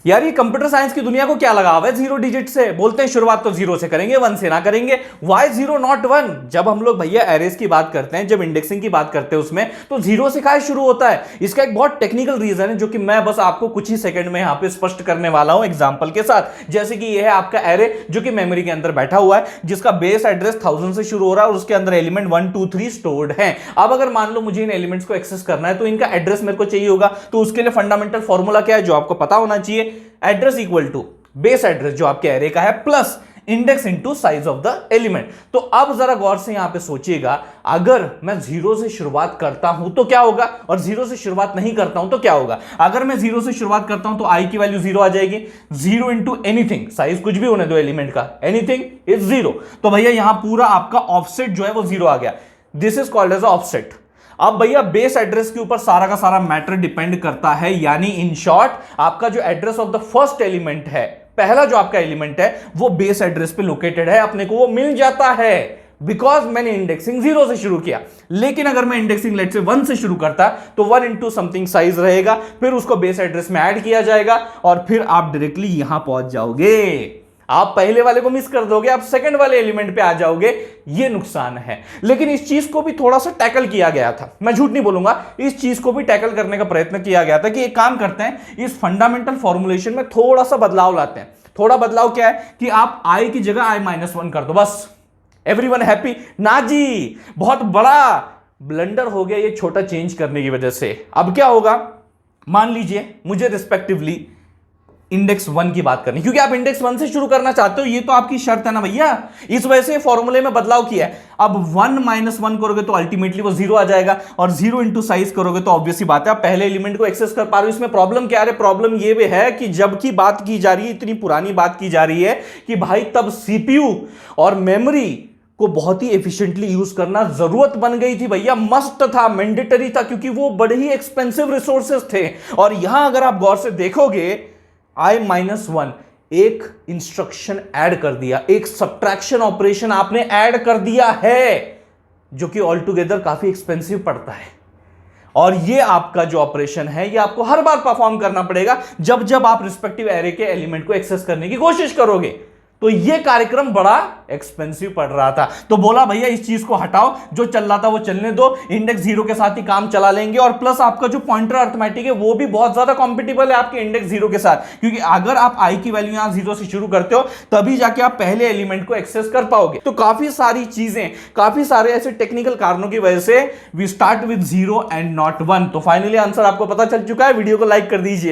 यार ये computer science की दुनिया को क्या लगा हुआ है जीरो डिजिट से? बोलते हैं शुरुआत तो जीरो से करेंगे, वन से ना करेंगे। Why zero not one? जब हम लोग भैया एरेस की बात करते हैं, जब इंडेक्सिंग की बात करते हैं, उसमें तो जीरो से कहां शुरू होता है? इसका एक बहुत टेक्निकल रीजन है जो कि मैं बस आपको कुछ ही सेकंड में यहां पे स्पष्ट करने वाला हूं एग्जांपल के साथ। जैसे कि यह है आपका एरे जो कि मेमोरी के अंदर बैठा हुआ है, जिसका बेस एड्रेस 1000 से शुरू हो रहा है और उसके अंदर एलिमेंट 1 2 3 स्टोर्ड है। अब अगर मान लो मुझे इन एलिमेंट्स को एक्सेस करना है तो इनका एड्रेस मेरे को चाहिए होगा, तो उसके लिए फंडामेंटल फॉर्मूला क्या है जो आपको पता होना चाहिए? Address equal to base address जो आपके एरे का है plus index into size of the element. तो अब जरा गौर से यहां पे सोचिएगा, अगर मैं जीरो से शुरुआत करता हूं तो क्या होगा और जीरो से शुरुआत नहीं करता हूं तो क्या होगा? अगर मैं जीरो से शुरुआत करता हूं तो आई की वैल्यू जीरो आ जाएगी। जीरो इंटू एनीथिंग, साइज कुछ भी होने दो एलिमेंट का, एनीथिंग इज जीरो। तो भैया यहां पूरा आपका ऑफसेट जो है वो जीरो आ गया। This is called as offset. अब भैया बेस एड्रेस के ऊपर सारा का सारा मैटर डिपेंड करता है, यानी इन शॉर्ट आपका जो address of the first element है, पहला जो आपका एलिमेंट है वो बेस एड्रेस पे लोकेटेड है, अपने को वो मिल जाता है बिकॉज मैंने इंडेक्सिंग जीरो से शुरू किया। लेकिन अगर मैं इंडेक्सिंग लेट से वन से शुरू करता तो वन इंटू समथिंग साइज रहेगा, फिर उसको बेस एड्रेस में ऐड किया जाएगा और फिर आप डायरेक्टली यहां पहुंच जाओगे। आप पहले वाले को मिस कर दोगे, आप सेकंड वाले एलिमेंट पे आ जाओगे, ये नुकसान है। लेकिन इस चीज को भी थोड़ा सा टैकल किया गया था, मैं झूठ नहीं बोलूंगा, इस चीज को भी टैकल करने का प्रयत्न किया गया था कि एक काम करते हैं, इस फंडामेंटल फॉर्मुलेशन में थोड़ा सा बदलाव लाते हैं। थोड़ा बदलाव क्या है कि आप आई की जगह आई माइनस वन कर दो, बस एवरीवन हैप्पी। ना जी, बहुत बड़ा ब्लंडर हो गया ये छोटा चेंज करने की वजह से। अब क्या होगा, मान लीजिए मुझे रिस्पेक्टिवली इंडेक्स वन की बात करनी, क्योंकि आप इंडेक्स वन से शुरू करना चाहते हो, ये तो आपकी शर्त है ना भैया, इस वजह से फॉर्मूले में बदलाव किया है। अब वन माइनस वन करोगे तो अल्टीमेटली वो जीरो आ जाएगा, और जीरो इंटू साइज करोगे तो ऑब्वियसली बात है आप पहले एलिमेंट को एक्सेस कर पा रहे हो। इसमें प्रॉब्लम क्या है? प्रॉब्लम ये भी है कि जब की बात की जा रही है, इतनी पुरानी बात की जा रही है कि भाई तब सीपीयू और मेमोरी को बहुत ही एफिशिएंटली यूज करना जरूरत बन गई थी भैया, मस्ट था, मैंडेटरी था, क्योंकि वो बड़े ही एक्सपेंसिव रिसोर्सेज थे। और यहां अगर आप गौर से देखोगे, आई माइनस वन एक इंस्ट्रक्शन ऐड कर दिया, एक सब्ट्रैक्शन ऑपरेशन आपने ऐड कर दिया है, जो कि ऑल टुगेदर काफी एक्सपेंसिव पड़ता है। और ये आपका जो ऑपरेशन है ये आपको हर बार परफॉर्म करना पड़ेगा जब जब आप रिस्पेक्टिव एरे के एलिमेंट को एक्सेस करने की कोशिश करोगे। तो ये कार्यक्रम बड़ा एक्सपेंसिव पड़ रहा था, तो बोला भैया इस चीज को हटाओ, जो चल रहा था वो चलने दो, इंडेक्स जीरो के साथ ही काम चला लेंगे। और प्लस आपका जो पॉइंटर अर्थमेटिक है वो भी बहुत ज्यादा कॉम्पिटिबल है आपके इंडेक्स जीरो के साथ, क्योंकि अगर आप आई की वैल्यू यहां जीरो से शुरू करते हो तभी जाके आप पहले एलिमेंट को एक्सेस कर पाओगे। तो काफी सारी चीजें, काफी सारे ऐसे टेक्निकल कारणों की वजह से we start with zero and not one. तो फाइनली आंसर आपको पता चल चुका है, वीडियो को लाइक कर दीजिए।